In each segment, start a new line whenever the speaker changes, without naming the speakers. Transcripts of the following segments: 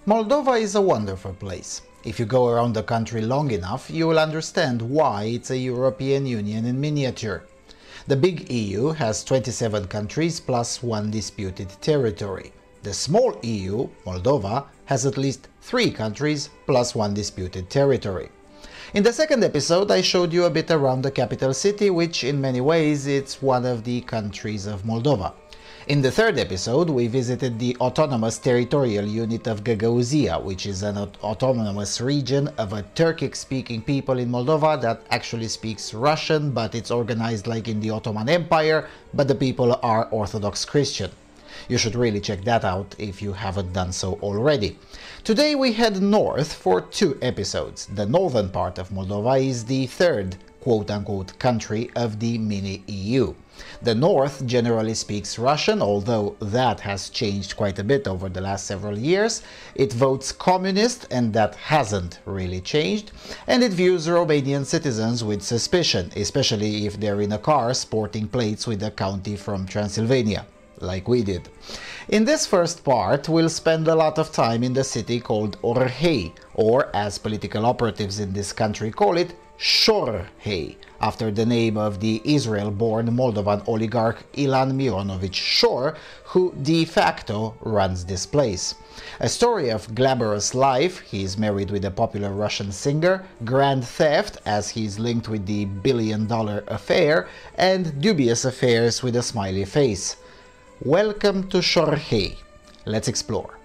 Moldova is a wonderful place. If you go around the country long enough, you will understand why it's a European Union in miniature. The big EU has 27 countries plus one disputed territory. The small EU, Moldova, has at least 3 countries plus one disputed territory. In the second episode, I showed you a bit around the capital city, which in many ways it's one of the countries of Moldova. In the third episode, we visited the autonomous territorial unit of Gagauzyia, which is an autonomous region of a Turkic-speaking people in Moldova that actually speaks Russian, but it's organized like in the Ottoman Empire, but the people are Orthodox Christian. You should really check that out if you haven't done so already. Today we head north for 2 episodes. The northern part of Moldova is the third quote-unquote country of the mini-EU. The north generally speaks Russian, although that has changed quite a bit over the last several years. It votes communist, and that hasn't really changed. And it views Romanian citizens with suspicion, especially if they're in a car sporting plates with a county from Transylvania, like we did. In this first part, we'll spend a lot of time in the city called Orhei, or as political operatives in this country call it, Orhei, after the name of the Israel-born Moldovan oligarch Ilan Mironovich Shor, who de facto runs this place. A story of glamorous life, he's married with a popular Russian singer, grand theft as he's linked with the billion-dollar affair, and dubious affairs with a smiley face. Welcome to Orhei. Let's explore.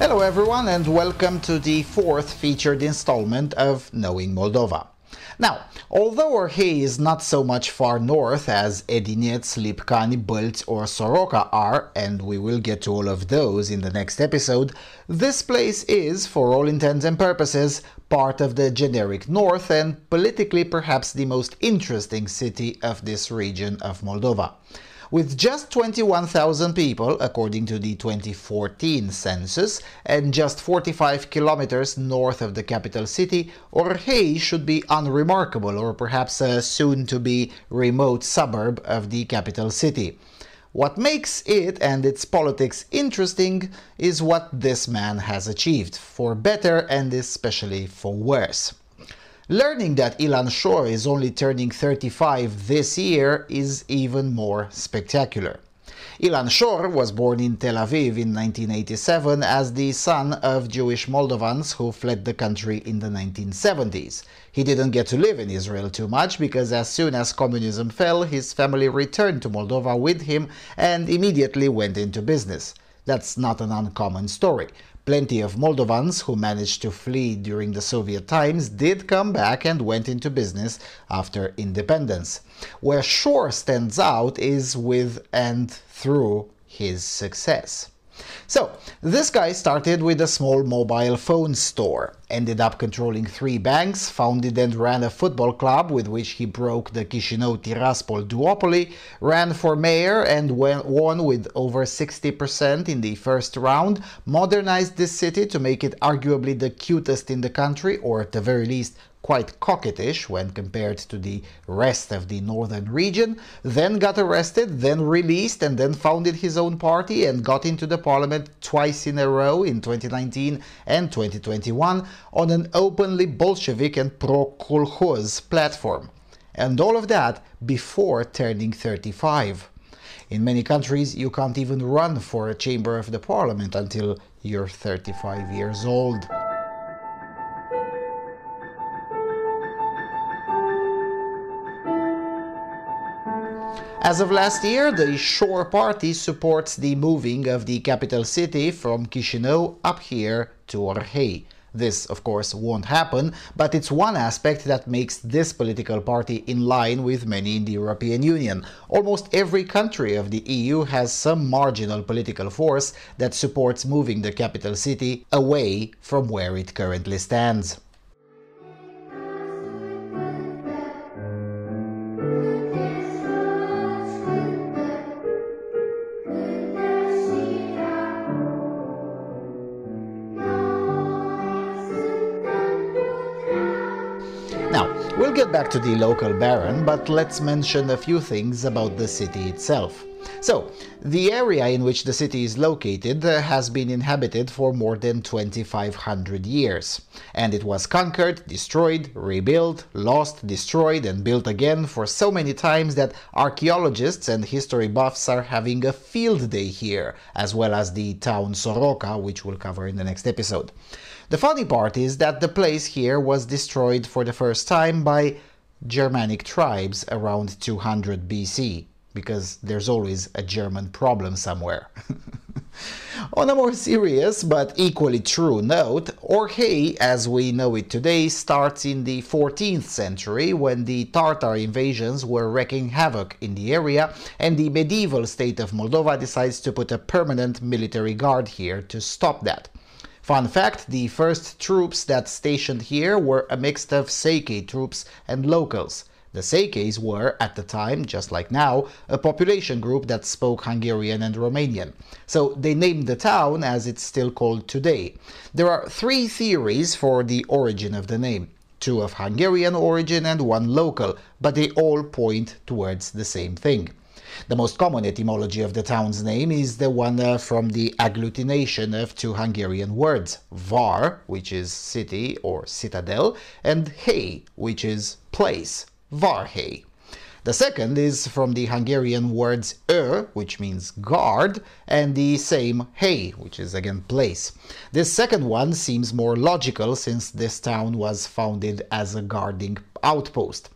Hello everyone, and welcome to the 4th featured installment of Knowing Moldova. Now, although Orhei is not so much far north as Edinets, Lipcani, Bălți or Soroca are, and we will get to all of those in the next episode, this place is, for all intents and purposes, part of the generic north and politically perhaps the most interesting city of this region of Moldova. With just 21,000 people, according to the 2014 census, and just 45 kilometers north of the capital city, Orhei should be unremarkable, or perhaps a soon-to-be remote suburb of the capital city. What makes it and its politics interesting is what this man has achieved, for better and especially for worse. Learning that Ilan Shor is only turning 35 this year is even more spectacular. Ilan Shor was born in Tel Aviv in 1987 as the son of Jewish Moldovans who fled the country in the 1970s. He didn't get to live in Israel too much because as soon as communism fell, his family returned to Moldova with him and immediately went into business. That's not an uncommon story. Plenty of Moldovans who managed to flee during the Soviet times did come back and went into business after independence. Where Shor stands out is with and through his success. So, this guy started with a small mobile phone store, ended up controlling 3 banks, founded and ran a football club with which he broke the Chișinău-Tiraspol duopoly, ran for mayor and won with over 60% in the first round, modernized this city to make it arguably the cutest in the country, or at the very least quite coquettish when compared to the rest of the northern region, then got arrested, then released, and then founded his own party and got into the parliament twice in a row in 2019 and 2021 on an openly Bolshevik and pro-kolkhoz platform. And all of that before turning 35. In many countries, you can't even run for a chamber of the parliament until you're 35 years old. As of last year, the Shore Party supports the moving of the capital city from Chisinau up here to Orhei. This, of course, won't happen, but it's one aspect that makes this political party in line with many in the European Union. Almost every country of the EU has some marginal political force that supports moving the capital city away from where it currently stands. Now, we'll get back to the local baron, but let's mention a few things about the city itself. So, the area in which the city is located has been inhabited for more than 2,500 years. And it was conquered, destroyed, rebuilt, lost, destroyed, and built again for so many times that archaeologists and history buffs are having a field day here, as well as the town Soroca, which we'll cover in the next episode. The funny part is that the place here was destroyed for the first time by Germanic tribes around 200 BC, because there's always a German problem somewhere. On a more serious but equally true note, Orhei, as we know it today, starts in the 14th century when the Tatar invasions were wreaking havoc in the area and the medieval state of Moldova decides to put a permanent military guard here to stop that. Fun fact, the first troops that stationed here were a mix of Seikei troops and locals. The Seikeis were, at the time, just like now, a population group that spoke Hungarian and Romanian. So they named the town as it's still called today. There are three theories for the origin of the name. Two of Hungarian origin and one local, but they all point towards the same thing. The most common etymology of the town's name is the one from the agglutination of two Hungarian words, var, which is city or citadel, and hei, which is place, Varhei. The second is from the Hungarian words which means guard, and the same hei, which is again place. This second one seems more logical since this town was founded as a guarding outpost.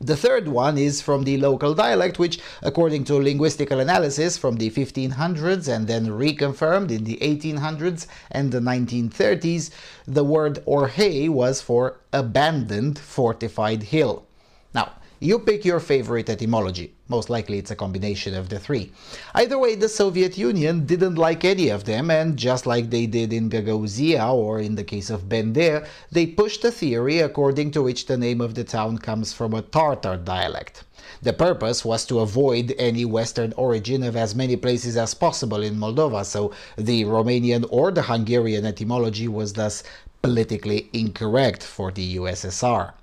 The third one is from the local dialect, which, according to linguistical analysis from the 1500s and then reconfirmed in the 1800s and the 1930s, the word Orhei was for abandoned fortified hill. Now, you pick your favorite etymology. Most likely it's a combination of the three. Either way, the Soviet Union didn't like any of them, and just like they did in Gagauzyia or in the case of Bender, they pushed a theory according to which the name of the town comes from a Tatar dialect. The purpose was to avoid any Western origin of as many places as possible in Moldova, so the Romanian or the Hungarian etymology was thus politically incorrect for the USSR.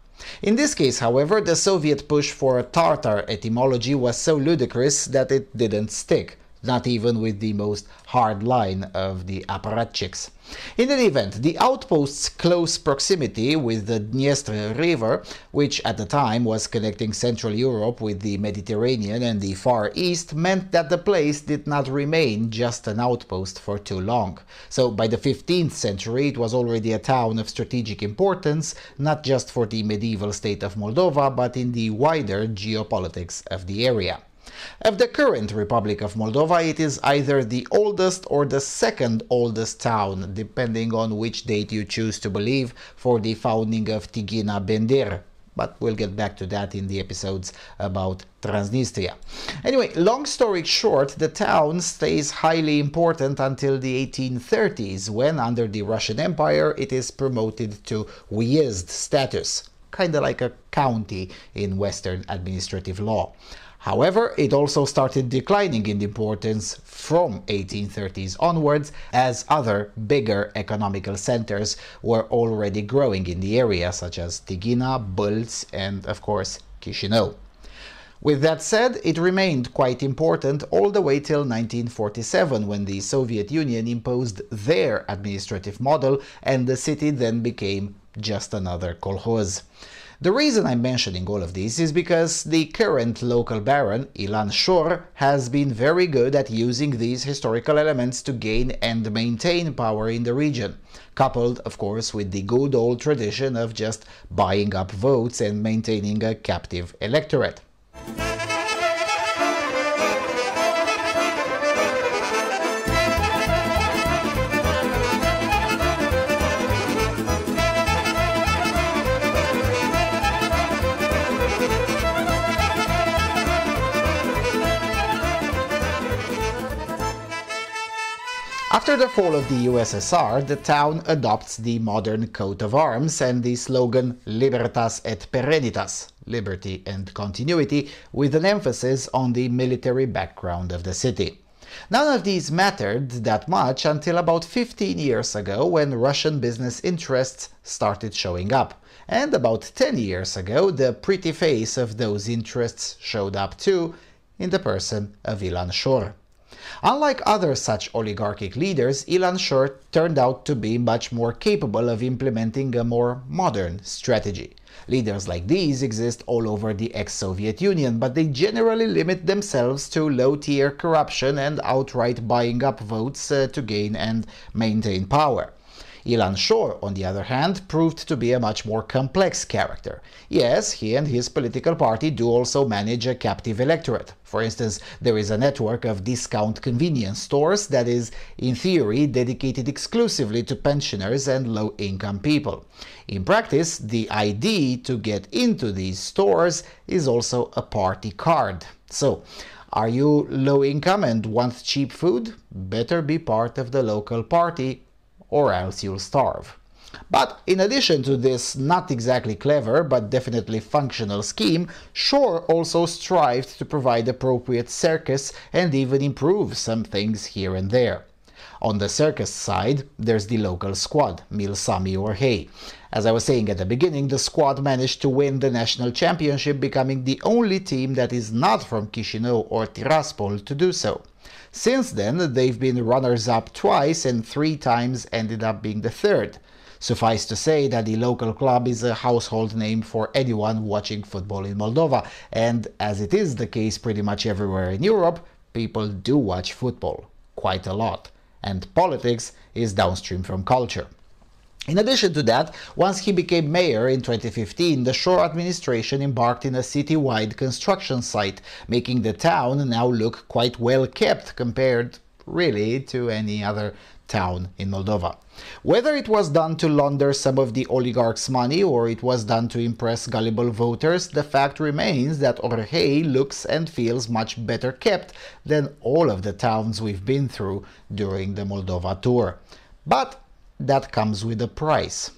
In this case, however, the Soviet push for a Tatar etymology was so ludicrous that it didn't stick, not even with the most hard line of the apparatchiks. In any event, the outpost's close proximity with the Dniester River, which at the time was connecting Central Europe with the Mediterranean and the Far East, meant that the place did not remain just an outpost for too long. So by the 15th century it was already a town of strategic importance, not just for the medieval state of Moldova, but in the wider geopolitics of the area. Of the current Republic of Moldova, it is either the oldest or the second oldest town, depending on which date you choose to believe, for the founding of Tighina Bender. But we'll get back to that in the episodes about Transnistria. Anyway, long story short, the town stays highly important until the 1830s, when, under the Russian Empire, it is promoted to uyezd status, kinda like a county in Western administrative law. However, it also started declining in importance from 1830s onwards, as other bigger economical centers were already growing in the area, such as Tighina, Bâlți, and of course Chisinau. With that said, it remained quite important all the way till 1947, when the Soviet Union imposed their administrative model and the city then became just another kolkhoz. The reason I'm mentioning all of this is because the current local baron, Ilan Shor, has been very good at using these historical elements to gain and maintain power in the region, coupled, of course, with the good old tradition of just buying up votes and maintaining a captive electorate. After the fall of the USSR, the town adopts the modern coat of arms and the slogan Libertas et Perennitas, liberty and continuity, with an emphasis on the military background of the city. None of these mattered that much until about 15 years ago, when Russian business interests started showing up. And about 10 years ago, the pretty face of those interests showed up too, in the person of Ilan Shor. Unlike other such oligarchic leaders, Ilan Shor turned out to be much more capable of implementing a more modern strategy. Leaders like these exist all over the ex-Soviet Union, but they generally limit themselves to low-tier corruption and outright buying up votes to gain and maintain power. Ilan Shor, on the other hand, proved to be a much more complex character. Yes, he and his political party do also manage a captive electorate. For instance, there is a network of discount convenience stores that is, in theory, dedicated exclusively to pensioners and low-income people. In practice, the ID to get into these stores is also a party card. So, are you low-income and want cheap food? Better be part of the local party, or else you'll starve. But in addition to this not exactly clever but definitely functional scheme, Shor also strived to provide appropriate circus and even improve some things here and there. On the circus side, there's the local squad, Milsami Orhei. As I was saying at the beginning, the squad managed to win the national championship, becoming the only team that is not from Chișinău or Tiraspol to do so. Since then, they've been runners-up twice and 3 times ended up being the third. Suffice to say that the local club is a household name for anyone watching football in Moldova, and as it is the case pretty much everywhere in Europe, people do watch football, quite a lot, and politics is downstream from culture. In addition to that, once he became mayor in 2015, the Shor administration embarked in a city-wide construction site, making the town now look quite well kept compared, really, to any other town in Moldova. Whether it was done to launder some of the oligarchs' money or it was done to impress gullible voters, the fact remains that Orhei looks and feels much better kept than all of the towns we've been through during the Moldova tour. But that comes with a price.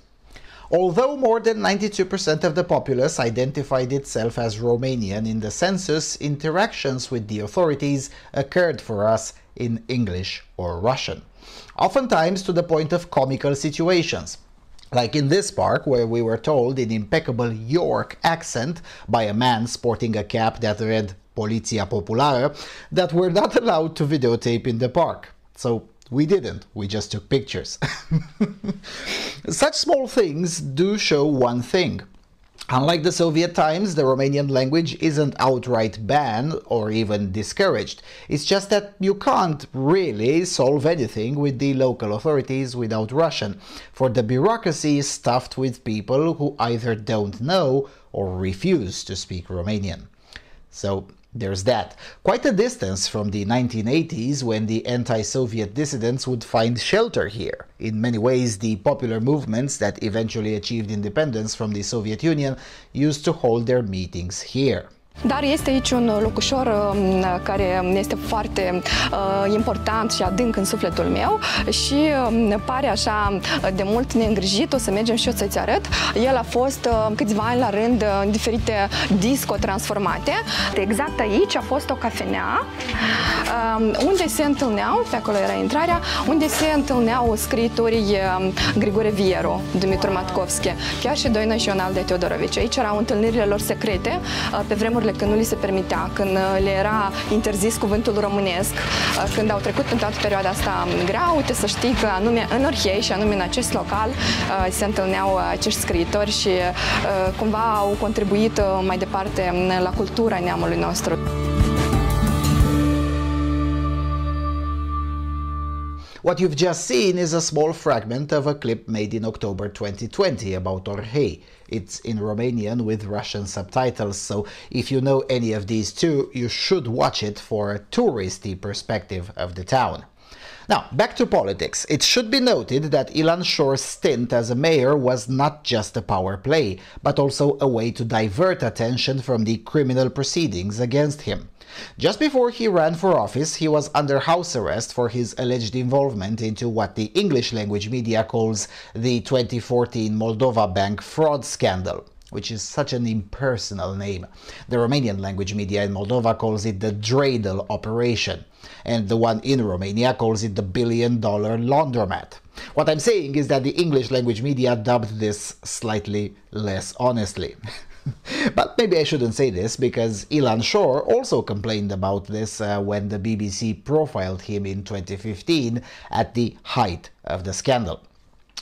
Although more than 92% of the populace identified itself as Romanian in the census, interactions with the authorities occurred for us in English or Russian, oftentimes to the point of comical situations. Like in this park, where we were told in impeccable York accent by a man sporting a cap that read Poliția Populară that we're not allowed to videotape in the park. So we didn't, we just took pictures. Such small things do show one thing. Unlike the Soviet times, the Romanian language isn't outright banned or even discouraged. It's just that you can't really solve anything with the local authorities without Russian, for the bureaucracy is stuffed with people who either don't know or refuse to speak Romanian. So there's that. Quite a distance from the 1980s, when the anti-Soviet dissidents would find shelter here. In many ways, the popular movements that eventually achieved independence from the Soviet Union used to hold their meetings here.
Dar este aici un locușor care este foarte important și adânc în sufletul meu și pare așa de mult neîngrijit. O să mergem și eu să-ți arăt. El a fost câțiva ani la rând în diferite disco transformate. Exact aici a fost o cafenea unde se întâlneau, pe acolo era intrarea, unde se întâlneau scriitorii Grigore Vieru, Dumitru Matkovski, chiar și Doina și Ionald de Teodorovici. Aici erau întâlnirile lor secrete pe vremurile când nu li se permitea, când le era interzis cuvântul românesc, când au trecut în toată perioada asta grea. Uite, să știi că anume în Orhei și anume în acest local se întâlneau acești scriitori și cumva au contribuit mai departe la cultura neamului nostru.
What you've just seen is a small fragment of a clip made in October 2020 about Orhei. It's in Romanian with Russian subtitles, so if you know any of these two, you should watch it for a touristy perspective of the town. Now, back to politics. It should be noted that Ilan Shore's stint as a mayor was not just a power play, but also a way to divert attention from the criminal proceedings against him. Just before he ran for office, he was under house arrest for his alleged involvement into what the English language media calls the 2014 Moldova bank fraud scandal, which is such an impersonal name. The Romanian language media in Moldova calls it the dreidel operation, and the one in Romania calls it the billion-dollar laundromat. What I'm saying is that the English language media dubbed this slightly less honestly. But maybe I shouldn't say this, because Ilan Shore also complained about this when the BBC profiled him in 2015 at the height of the scandal.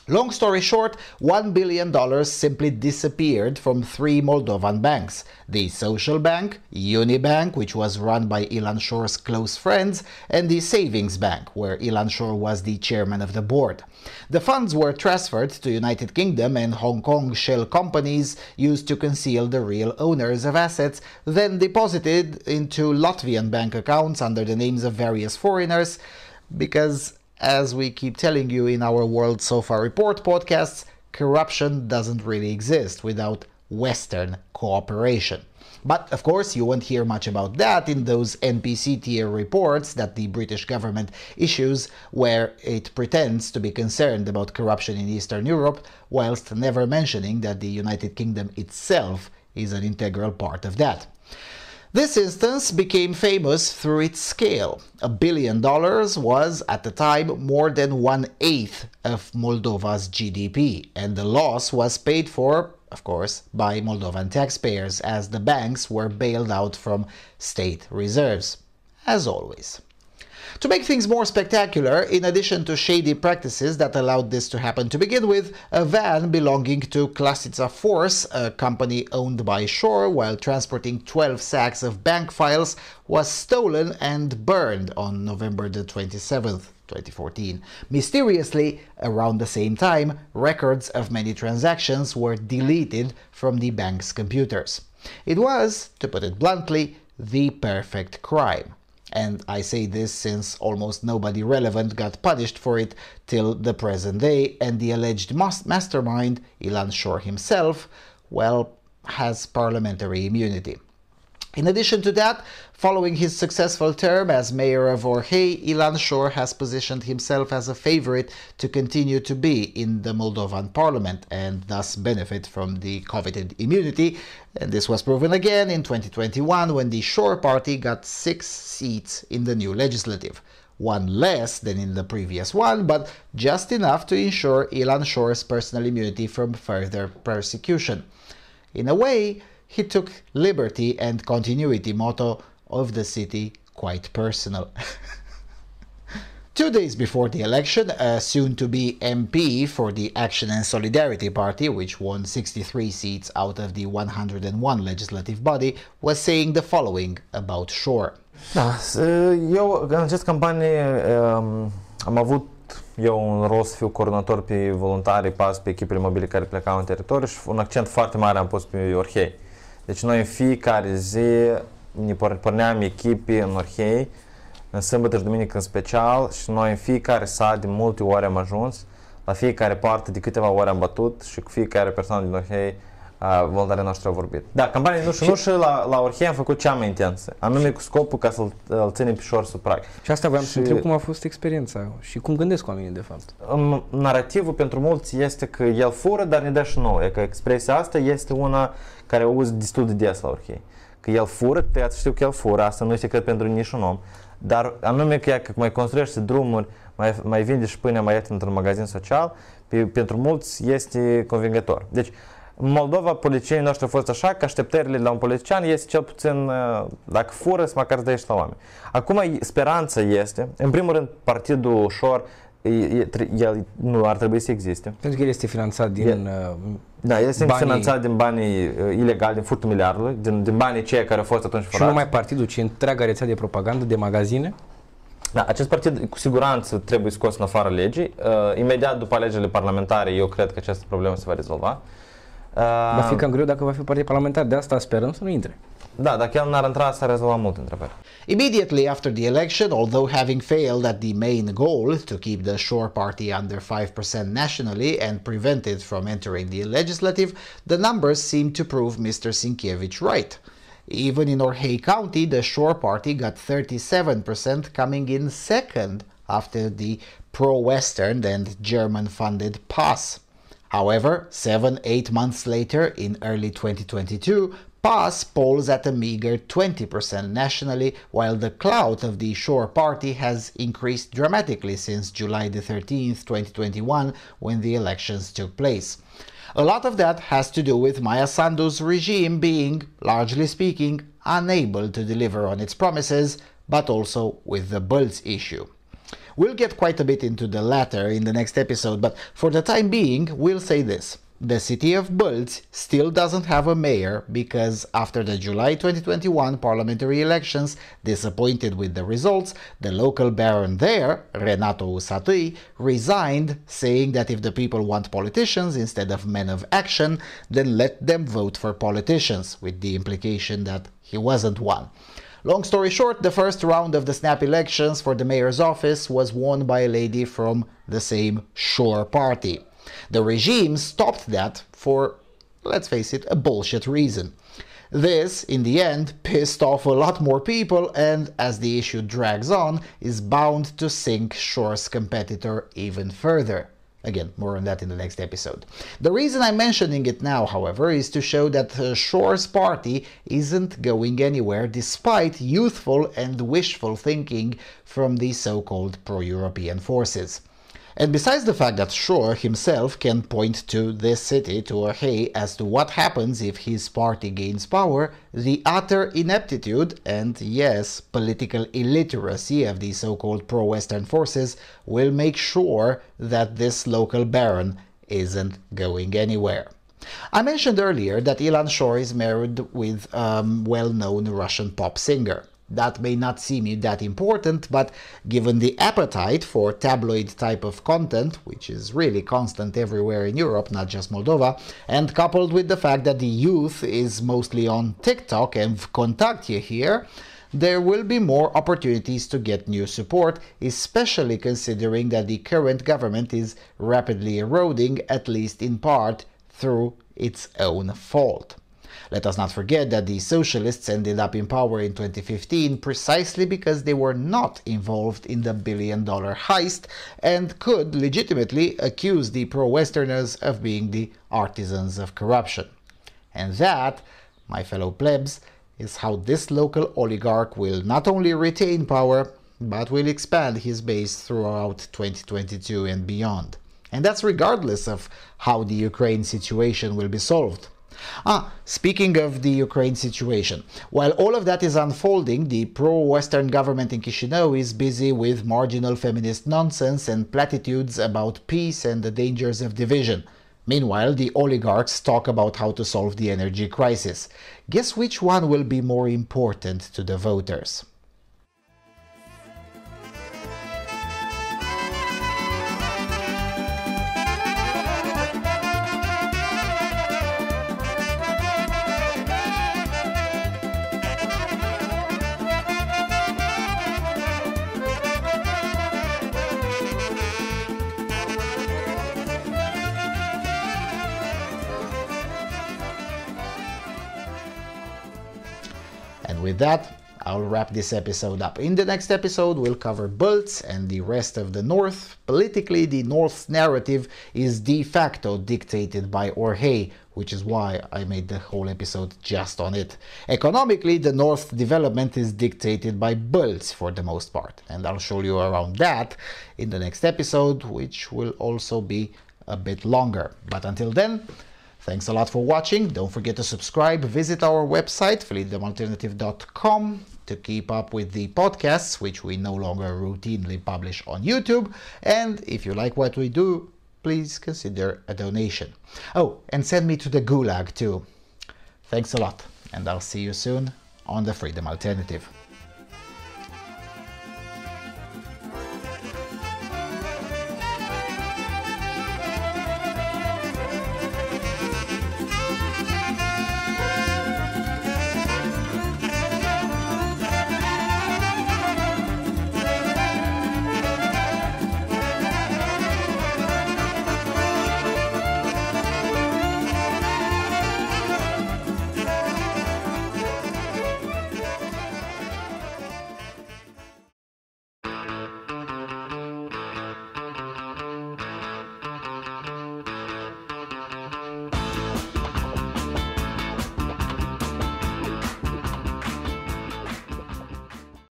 Long story short, $1 billion simply disappeared from 3 Moldovan banks: the Social Bank, Unibank, which was run by Ilan Shore's close friends, and the Savings Bank, where Ilan Shore was the chairman of the board. The funds were transferred to United Kingdom and Hong Kong shell companies used to conceal the real owners of assets, then deposited into Latvian bank accounts under the names of various foreigners, because, as we keep telling you in our World So Far Report podcasts, corruption doesn't really exist without Western cooperation. But of course you won't hear much about that in those NPC tier reports that the British government issues, where it pretends to be concerned about corruption in Eastern Europe, whilst never mentioning that the United Kingdom itself is an integral part of that. This instance became famous through its scale. $1 billion was, at the time, more than 1/8 of Moldova's GDP, and the loss was paid for, of course, by Moldovan taxpayers, as the banks were bailed out from state reserves, as always. To make things more spectacular, in addition to shady practices that allowed this to happen to begin with, a van belonging to Klasica Force, a company owned by Shore, while transporting 12 sacks of bank files, was stolen and burned on November the 27th, 2014. Mysteriously, around the same time, records of many transactions were deleted from the bank's computers. It was, to put it bluntly, the perfect crime. And I say this since almost nobody relevant got punished for it till the present day, and the alleged mastermind, Ilan Shore himself, well, has parliamentary immunity. In addition to that, following his successful term as mayor of Orhei, Ilan Shore has positioned himself as a favorite to continue to be in the Moldovan parliament and thus benefit from the coveted immunity. And this was proven again in 2021 when the Shore party got 6 seats in the new legislative. One less than in the previous one, but just enough to ensure Ilan Shore's personal immunity from further persecution. In a way, he took liberty and continuity motto of the city quite personal. 2 days before the election, a soon-to-be MP for the Action and Solidarity Party, which won 63 seats out of the 101 legislative body, was saying the following about Shore.
Da, eu în această campanie am avut un rol să fiu coordonator pe voluntari, pe echipele mobile care plecau în teritoriu și un accent foarte mare am pus pe Orhei. Deci noi în fiecare zi ne porneam echipe în Orhei, în sâmbătă și duminică în special, și noi în fiecare sat de multe ori am ajuns, la fiecare parte de câteva ori am bătut și cu fiecare persoană din Orhei voluntarii noștri au vorbit. Da, campania nu și la Orhei am făcut cea mai intensă, anume cu scopul ca să-l ținem pe Shore sub prag.
Și asta voiam să întreb cum a fost experiența și cum gândesc oamenii de fapt.
Narativul pentru mulți este că el fură, dar ne dă și nouă. E că expresia asta este una care o uz destul de des la Orhei. Că el fură, tăiață știu că el fură, asta nu este secret pentru niciun om, dar anume că mai construiește drumuri, mai vinde și pâinea mai ieftin într-un magazin social, pentru mulți este convingător. Deci, în Moldova, politicienii noștri au fost așa că așteptările la un politician este cel puțin, dacă fură, să măcar dă și la oameni. Acum, speranța este, în primul rând, partidul Shore, el nu ar trebui să existe.
Pentru că el este finanțat din
Da, el este finanțat din banii ilegali, din furtul miliardului, din banii ceia care au fost atunci furați.
Și nu numai partidul, ci întreaga rețea de propagandă, de magazine?
Da, acest partid cu siguranță trebuie scos în afară legii. Imediat după alegerile parlamentare, eu cred că această problemă se va rezolva.
Va fi cam greu dacă va fi partid parlamentar, de asta sperăm să nu intre.
Da, dacă el n-ar intra, s-ar rezolva mult întrebări.
Immediately after the election, although having failed at the main goal to keep the Shore party under 5% nationally and prevent it from entering the legislative, the numbers seem to prove Mr. Sienkiewicz right. Even in Orhei County, the Shore party got 37%, coming in second after the pro-Western and German-funded PAS. However, 7-8 months later, in early 2022, PAS polls at a meager 20% nationally, while the clout of the Shore party has increased dramatically since July the 13th, 2021, when the elections took place. A lot of that has to do with Maia Sandu's regime being, largely speaking, unable to deliver on its promises, but also with the Bălți issue. We'll get quite a bit into the latter in the next episode, but for the time being, we'll say this. The city of Bălți still doesn't have a mayor because after the July 2021 parliamentary elections, disappointed with the results, the local baron there, Renato Usatui, resigned, saying that if the people want politicians instead of men of action, then let them vote for politicians, with the implication that he wasn't one. Long story short, the first round of the snap elections for the mayor's office was won by a lady from the same Shore party. The regime stopped that for, let's face it, a bullshit reason. This, in the end, pissed off a lot more people and, as the issue drags on, is bound to sink Shore's competitor even further. Again, more on that in the next episode. The reason I'm mentioning it now, however, is to show that Shore's party isn't going anywhere despite youthful and wishful thinking from the so-called pro-European forces. And besides the fact that Shore himself can point to this city, to Orhei, as to what happens if his party gains power, the utter ineptitude and, yes, political illiteracy of the so-called pro-Western forces will make sure that this local baron isn't going anywhere. I mentioned earlier that Ilan Shore is married with a well-known Russian pop singer. That may not seem that important, but given the appetite for tabloid type of content, which is really constant everywhere in Europe, not just Moldova, and coupled with the fact that the youth is mostly on TikTok and Vkontakte here, there will be more opportunities to get new support, especially considering that the current government is rapidly eroding, at least in part, through its own fault. Let us not forget that the socialists ended up in power in 2015 precisely because they were not involved in the billion-dollar heist and could legitimately accuse the pro-Westerners of being the artisans of corruption. And that, my fellow plebs, is how this local oligarch will not only retain power, but will expand his base throughout 2022 and beyond. And that's regardless of how the Ukraine situation will be solved. Speaking of the Ukraine situation, while all of that is unfolding, the pro-Western government in Chișinău is busy with marginal feminist nonsense and platitudes about peace and the dangers of division. Meanwhile, the oligarchs talk about how to solve the energy crisis. Guess which one will be more important to the voters? And with that, I'll wrap this episode up. In the next episode, we'll cover Bălți and the rest of the North. Politically, the North's narrative is de facto dictated by Orhei, which is why I made the whole episode just on it. Economically, the North's development is dictated by Bălți for the most part, and I'll show you around that in the next episode, which will also be a bit longer. But until then, thanks a lot for watching. Don't forget to subscribe. Visit our website, freedomalternative.com, to keep up with the podcasts, which we no longer routinely publish on YouTube. And if you like what we do, please consider a donation. Oh, and send me to the Gulag too. Thanks a lot, and I'll see you soon on the Freedom Alternative.